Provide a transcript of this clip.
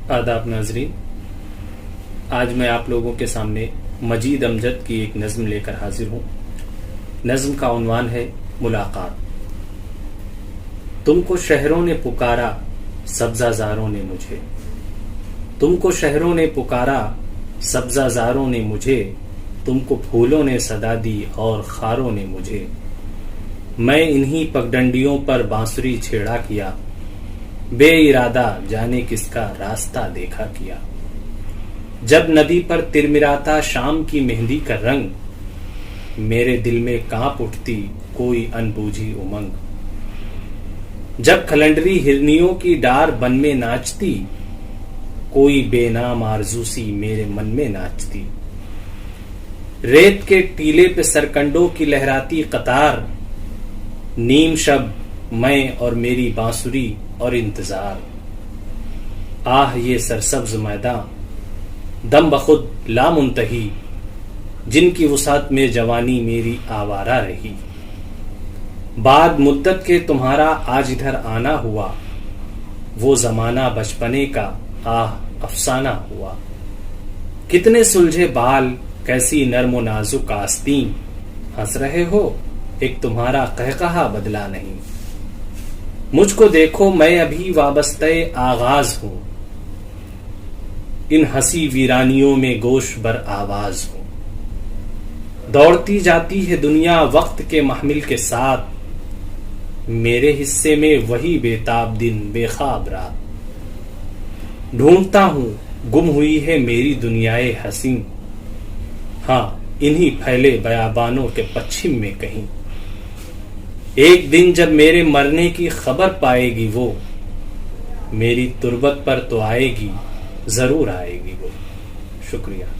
آداب ناظرین، آج میں آپ لوگوں کے سامنے مجید امجد کی ایک نظم لے کر حاضر ہوں۔ نظم کا عنوان ہے ملاقات۔ تم کو شہروں نے پکارا، سبزہ زاروں نے مجھے، تم کو شہروں نے پکارا، سبزہ زاروں نے مجھے، تم کو پھولوں نے صدا دی اور خاروں نے مجھے۔ میں انہی پگڈنڈیوں پر بانسری چھیڑا کیا، بے ارادہ جانے کس کا راستہ دیکھا کیا۔ جب ندی پر ترمراتا شام کی مہندی کا رنگ، میرے دل میں کانپ اٹھتی کوئی انبوجھی امنگ۔ جب کھلنڈری ہرنیوں کی ڈار بن میں ناچتی، کوئی بے نام آرزو سی میرے من میں ناچتی۔ ریت کے ٹیلے پہ سرکنڈوں کی لہراتی قطار، نیم شب میں اور میری بانسری اور انتظار۔ آہ یہ سرسبز میدان دم بخود لا منتہی، جن کی وسعت میں جوانی میری آوارہ رہی۔ بعد مدت کے تمہارا آج ادھر آنا ہوا، وہ زمانہ بچپنے کا آہ افسانہ ہوا۔ کتنے سلجھے بال، کیسی نرم و نازک آستین، ہنس رہے ہو ایک تمہارا قہقہا بدلا نہیں۔ مجھ کو دیکھو میں ابھی وابستہ آغاز ہوں، ان ہنسی ویرانیوں میں گوش بر آواز ہوں۔ دوڑتی جاتی ہے دنیا وقت کے محمل کے ساتھ، میرے حصے میں وہی بے تاب دن بے خواب رات۔ ڈھونڈتا ہوں گم ہوئی ہے میری دنیائے حسین، ہاں انہی پھیلے بیابانوں کے پچھم میں کہیں۔ ایک دن جب میرے مرنے کی خبر پائے گی وہ، میری تربت پر تو آئے گی، ضرور آئے گی وہ۔ شکریہ۔